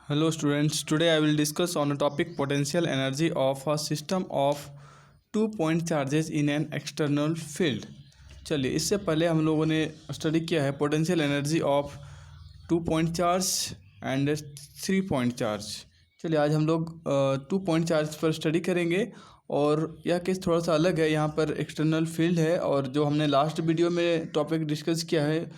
Hello students, today I will discuss on a topic potential energy of a system of 2 point charges in an external field। चलिए, इससे पहले हम लोगों ने study किया है potential energy of 2 point charge and 3 point charge. चलिए, आज हम लोग 2 point चार्ज पर स्टडी करेंगे और यह केस थोड़ा सा अलग है। यहाँ पर एक्सटर्नल फील्ड है और जो हमने लास्ट वीडियो में टॉपिक डिस्कस किया है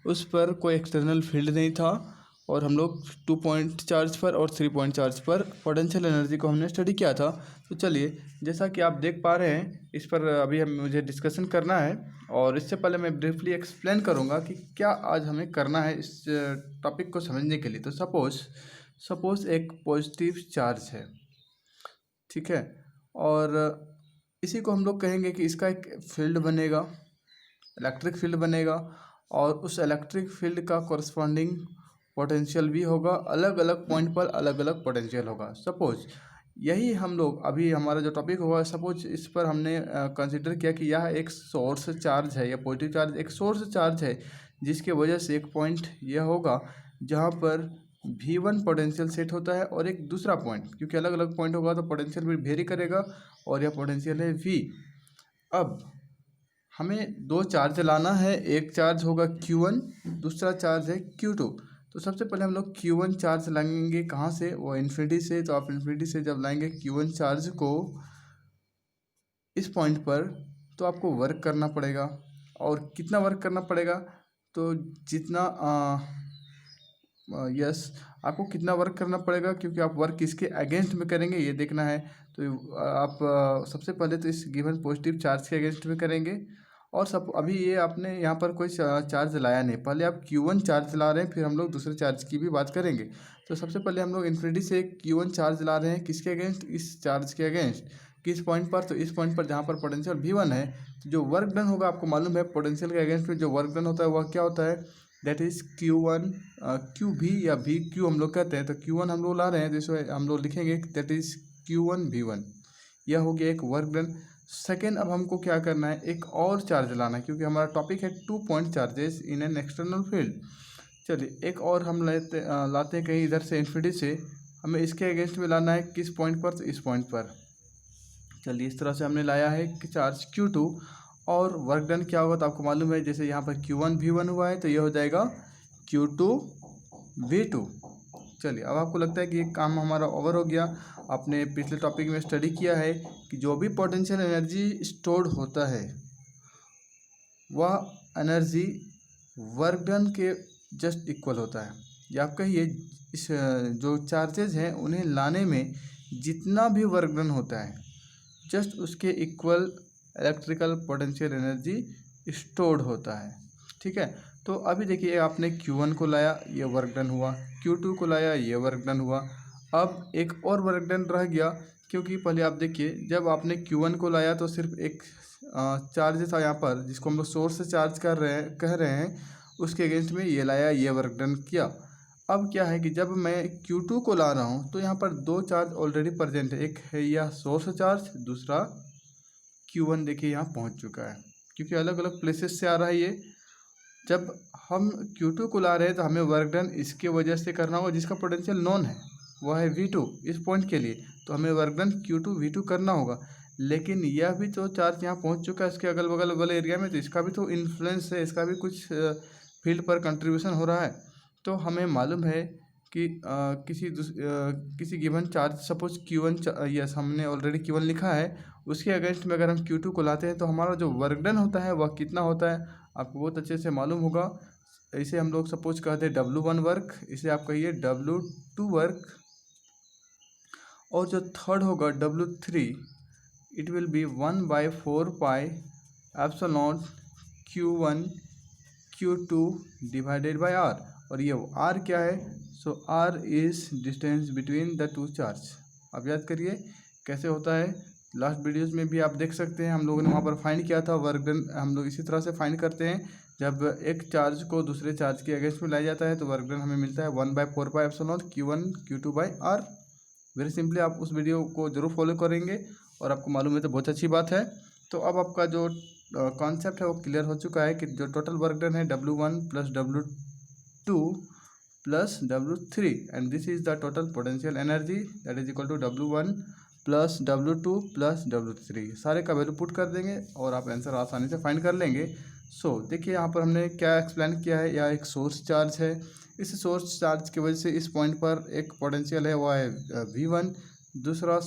उस पर कोई एक्सटर्नल फील्ड नहीं था और हम लोग 2 point चार्ज पर और 3 point चार्ज पर पोटेंशियल एनर्जी को हमने स्टडी किया था। तो चलिए, जैसा कि आप देख पा रहे हैं, इस पर अभी मुझे डिस्कशन करना है और इससे पहले मैं ब्रीफली एक्सप्लेन करूंगा कि क्या आज हमें करना है इस टॉपिक को समझने के लिए। तो सपोज एक पॉजिटिव चार्ज है, ठीक है, और इसी को हम लोग कहेंगे कि इसका एक फील्ड बनेगा, इलेक्ट्रिक फील्ड बनेगा और उस इलेक्ट्रिक फील्ड का कॉरस्पॉन्डिंग पोटेंशियल भी होगा। अलग अलग पॉइंट पर अलग अलग पोटेंशियल होगा। सपोज यही हम लोग अभी हमारा जो टॉपिक होगा, सपोज इस पर हमने कंसिडर किया कि यह एक सोर्स चार्ज है, या पॉजिटिव चार्ज एक सोर्स चार्ज है, जिसके वजह से एक पॉइंट यह होगा जहाँ पर V1 पोटेंशियल सेट होता है और एक दूसरा पॉइंट, क्योंकि अलग अलग पॉइंट होगा तो पोटेंशियल भी वेरी करेगा और यह पोटेंशियल है V। अब हमें दो चार्ज लाना है, एक चार्ज होगा Q1, दूसरा चार्ज है Q2। तो सबसे पहले हम लोग Q1 चार्ज लाएंगे, कहाँ से? वो इन्फिनिटी से। तो आप इन्फिनिटी से जब लाएंगे Q1 चार्ज को इस पॉइंट पर, तो आपको वर्क करना पड़ेगा। और कितना वर्क करना पड़ेगा? तो जितना आपको कितना वर्क करना पड़ेगा, क्योंकि आप वर्क किसके अगेंस्ट में करेंगे ये देखना है। तो आप सबसे पहले तो इस गिवन पॉजिटिव चार्ज के अगेंस्ट में करेंगे। और सब अभी ये आपने यहाँ पर कोई चार्ज लाया नहीं, पहले आप Q1 चार्ज ला रहे हैं, फिर हम लोग दूसरे चार्ज की भी बात करेंगे। तो सबसे पहले हम लोग इन्फिनिटी से Q1 चार्ज ला रहे हैं, किसके अगेंस्ट? इस चार्ज के अगेंस्ट। किस पॉइंट पर? तो इस पॉइंट पर जहाँ पर पोटेंशियल V1 है। तो जो वर्क डन होगा, आपको मालूम है पोटेंशियल के अगेंस्ट में जो वर्क डन होता है वह क्या होता है? दैट इज़ Q1 QV या VQ हम लोग कहते हैं। तो Q1 हम लोग ला रहे हैं, तो इसमें हम लोग लिखेंगे दैट इज़ Q1 V1। यह हो गया एक वर्क डन। सेकेंड, अब हमको क्या करना है? एक और चार्ज लाना है, क्योंकि हमारा टॉपिक है 2 point charges in an external field. चलिए, एक और हम लाते हैं कहीं इधर से इन्फिनिटी से। हमें इसके अगेंस्ट में लाना है, किस पॉइंट पर? तो इस पॉइंट पर। चलिए, इस तरह से हमने लाया है कि चार्ज Q2 और वर्क डन क्या होगा? तो आपको मालूम है, जैसे यहाँ पर Q1 V1 हुआ है तो ये हो जाएगा Q2 V2। चलिए, अब आपको लगता है कि ये काम हमारा ओवर हो गया। आपने पिछले टॉपिक में स्टडी किया है कि जो भी पोटेंशियल एनर्जी स्टोर्ड होता है वह एनर्जी वर्क डन के जस्ट इक्वल होता है। या आप कहिए, इस जो चार्जेज हैं उन्हें लाने में जितना भी वर्क डन होता है जस्ट उसके equal electrical potential energy stored होता है, ठीक है। तो अभी देखिए, आपने Q1 को लाया, ये वर्क डन हुआ, Q2 को लाया, ये वर्क डन हुआ। अब एक और वर्क डन रह गया, क्योंकि पहले आप देखिए, जब आपने Q1 को लाया तो सिर्फ एक चार्ज था यहाँ पर, जिसको हम लोग सोर्स से चार्ज कह रहे हैं, उसके अगेंस्ट में ये लाया, ये वर्क डन किया। अब क्या है कि जब मैं Q2 को ला रहा हूँ तो यहाँ पर दो चार्ज ऑलरेडी प्रेजेंट है। एक है यह सोर्स चार्ज, दूसरा Q1 देखिए यहाँ पहुँच चुका है, क्योंकि अलग अलग प्लेसेस से आ रहा है ये। जब हम Q2 को ला रहे हैं तो हमें वर्क डन इसके वजह से करना होगा जिसका पोटेंशियल नॉन है, वह है V2 इस पॉइंट के लिए। तो हमें वर्क डन Q2 V2 करना होगा। लेकिन यह भी तो चार्ज यहाँ पहुँच चुका है इसके अगल बगल वाले एरिया में, तो इसका भी तो इन्फ्लुएंस है, इसका भी कुछ फील्ड पर कंट्रीब्यूशन हो रहा है। तो हमें मालूम है कि किसी given charge, suppose Q1 yes हमने ऑलरेडी Q1 लिखा है, उसके अगेंस्ट में अगर हम Q2 को लाते हैं तो हमारा जो वर्क डन होता है वह कितना होता है आपको बहुत अच्छे से मालूम होगा। इसे हम लोग सपोज कहते हैं W1 वर्क, इसे आप कहिए W2 वर्क, और जो थर्ड होगा W3, it will be 1/4 pi epsilon Q1 Q2 divided by R। और ये R क्या है? सो R is distance between the two charge. अब याद करिए कैसे होता है, लास्ट वीडियोस में भी आप देख सकते हैं, हम लोगों ने वहाँ पर फाइंड किया था वर्क डन। हम लोग इसी तरह से फाइंड करते हैं, जब एक चार्ज को दूसरे चार्ज के अगेंस्ट में लाया जाता है तो वर्क डन हमें मिलता है 1/4 pi epsilon Q1 Q2 by R। Very simply आप उस वीडियो को जरूर फॉलो करेंगे और आपको मालूम है तो बहुत अच्छी बात है। तो अब आपका जो कॉन्सेप्ट है वो क्लियर हो चुका है कि जो टोटल वर्क डन है W1 + W2 plus W3 and this is the total potential energy that is equal to W1 plus W2 plus W3 सारे का वैल्यू पुट कर देंगे और आप आंसर आसानी से फाइंड कर लेंगे। देखिए यहाँ पर हमने क्या एक्सप्लेन किया है, यह एक सोर्स चार्ज है। इस सोर्स चार्ज की वजह से इस पॉइंट पर एक पोटेंशियल है, वो है V1। दूसरा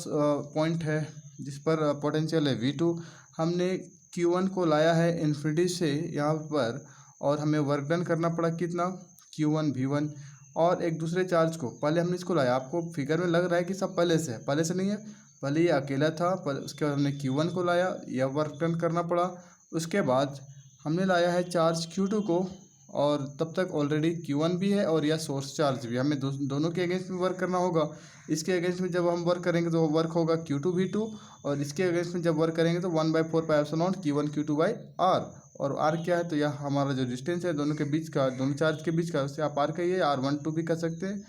पॉइंट है जिस पर पोटेंशियल है V2। हमने Q1 को लाया है इन्फिनिटी से यहाँ पर और हमें वर्क डन करना पड़ा कितना, Q1 V1। और एक दूसरे चार्ज को पहले हमने इसको लाया, आपको फिगर में लग रहा है कि सब पहले से है, पहले से नहीं है, पहले ये अकेला था, उसके बाद हमने Q1 को लाया, यह वर्क डन करना पड़ा। उसके बाद हमने लाया है चार्ज Q2 को और तब तक ऑलरेडी Q1 भी है और यह सोर्स चार्ज भी, हमें दोनों के अगेंस्ट में वर्क करना होगा। इसके अगेंस्ट में जब हम वर्क करेंगे तो वर्क होगा Q2 V2 और इसके अगेंस्ट में जब वर्क करेंगे तो 1/4 pi epsilon Q1 Q2 by R। और R क्या है, तो यह हमारा जो डिस्टेंस है दोनों के बीच का, दोनों चार्ज के बीच का, उससे आप R कहिए, R12 भी कर सकते हैं,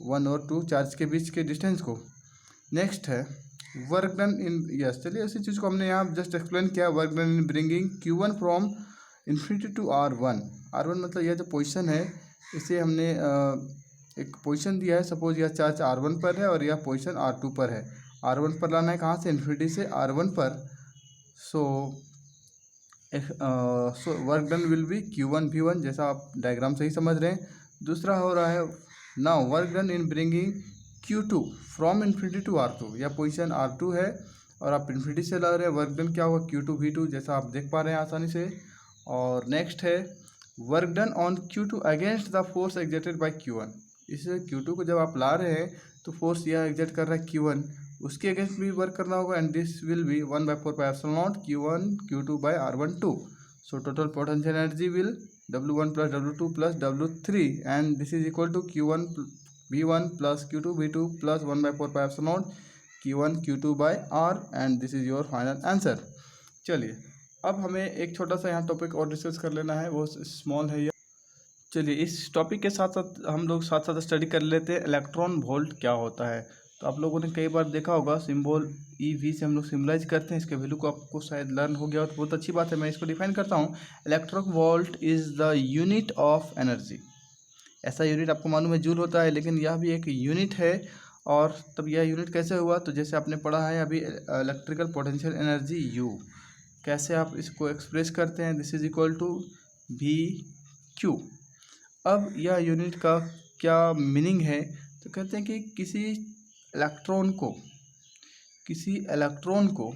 1 और 2 चार्ज के बीच के डिस्टेंस को। नेक्स्ट है वर्क डन इन, यस चलिए उसी चीज़ को हमने यहाँ जस्ट एक्सप्लेन किया, work done in bringing Q1 from infinity to R1। R1 मतलब यह जो पोजीशन है, इसे हमने एक पोजीशन दिया है, सपोज यह चार्ज R1 पर है और यह पोजीशन R2 पर है। R1 पर लाना है कहाँ से, इन्फिनिटी से R1 पर। So work done will be Q1 V1, जैसा आप डायग्राम से ही समझ रहे हैं। दूसरा हो रहा है now work done in bringing Q2 from infinity to R2। यह पोजीशन R2 है और आप इन्फिनिटी से ला रहे हैं, वर्क डन क्या होगा Q2 V2, जैसा आप देख पा रहे हैं आसानी से। और नेक्स्ट है work done on Q2 against the force exerted by Q1। इस Q2 को जब आप ला रहे हैं तो फोर्स यह एग्जर्ट कर रहा है Q1, उसके अगेंस्ट भी वर्क करना होगा and this will be 1/4 pi epsilon Q1 Q2 by R12। So total potential energy will W1 plus W2 plus W3 and this is equal to Q1 V1 plus Q2 V2 plus 1/4 pi epsilon Q1 Q2 by R and this is your final answer. चलिए अब हमें एक छोटा सा यहाँ topic और discuss कर लेना है, वो स्मॉल है। चलिए इस टॉपिक के साथ साथ हम लोग साथ साथ स्टडी कर लेते हैं इलेक्ट्रॉन वोल्ट क्या होता है। तो आप लोगों ने कई बार देखा होगा सिंबल EV से हम लोग सिम्बलाइज करते हैं, इसके वैल्यू को आपको शायद लर्न हो गया हो तो बहुत अच्छी बात है। मैं इसको डिफाइन करता हूँ, electron volt is the unit of energy. ऐसा यूनिट आपको मालूम है जूल होता है, लेकिन यह भी एक यूनिट है। और तब यह यूनिट कैसे हुआ, तो जैसे आपने पढ़ा है अभी इलेक्ट्रिकल पोटेंशियल एनर्जी U, कैसे आप इसको एक्सप्रेस करते हैं, this is equal to VQ। अब यह यूनिट का क्या मीनिंग है, तो कहते हैं कि किसी इलेक्ट्रॉन को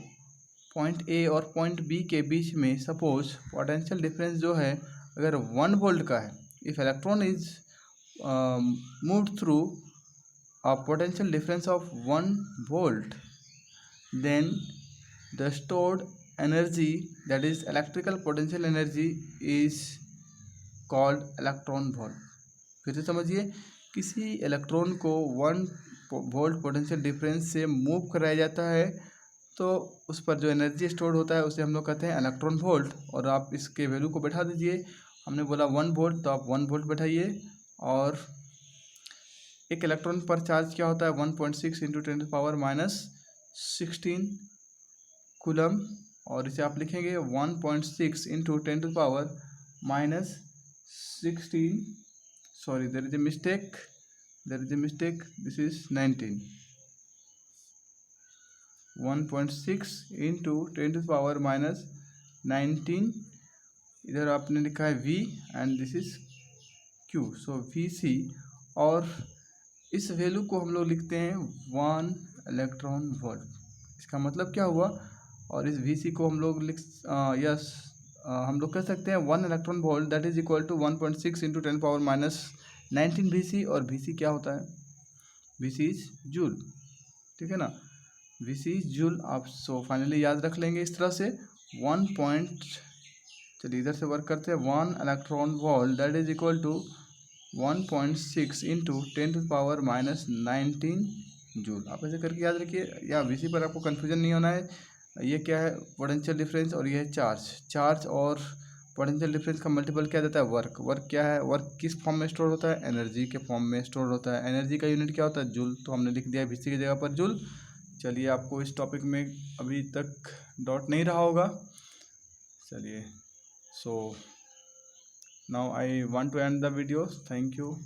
पॉइंट A और पॉइंट B के बीच में सपोज पोटेंशियल डिफरेंस जो है अगर 1 वोल्ट का है, if electron is moved through a potential difference of 1 volt, then the stored energy, that is electrical potential energy, is called electron volt। फिर से समझिए, किसी इलेक्ट्रॉन को 1 वोल्ट पोटेंशियल डिफरेंस से मूव कराया जाता है तो उस पर जो एनर्जी स्टोर होता है उसे हम लोग कहते हैं इलेक्ट्रॉन वोल्ट। और आप इसके वैल्यू को बैठा दीजिए, हमने बोला 1 वोल्ट तो आप 1 वोल्ट बैठाइए। और एक इलेक्ट्रॉन पर चार्ज क्या होता है, 1.6 इंटू 10⁻⁻16 कूलम। और इसे आप लिखेंगे 1.6 into 10⁻⁻16, sorry there is a mistake, this is 19। 1.6 into 10⁻⁻19, इधर आपने लिखा है V and this is Q, so VC। और इस वैल्यू को हम लोग लिखते हैं 1 इलेक्ट्रॉन वोल्ट। इसका मतलब क्या हुआ, और इस VC को हम लोग हम लोग कह सकते हैं 1 electron volt that is equal to 1.6 into 10⁻⁻19 VC। और VC क्या होता है, VC इज जूल, ठीक है ना, VC इज जूल। आप सो फाइनली याद रख लेंगे इस तरह से चलिए इधर से वर्क करते हैं, 1 electron volt that is equal to 1.6 into 10⁻⁻19 joule. आप ऐसे करके याद रखिए, या VC पर आपको कन्फ्यूजन नहीं होना है। ये क्या है, पोटेंशियल डिफरेंस, और ये है चार्ज और पोटेंशियल डिफरेंस का मल्टीपल क्या देता है, वर्क क्या है, वर्क किस फॉर्म में स्टोर होता है, एनर्जी के फॉर्म में स्टोर होता है। एनर्जी का यूनिट क्या होता है, जूल, तो हमने लिख दिया VC की जगह पर जूल। चलिए आपको इस टॉपिक में अभी तक डाउट नहीं रहा होगा। चलिए, so now I want to end the video. Thank you.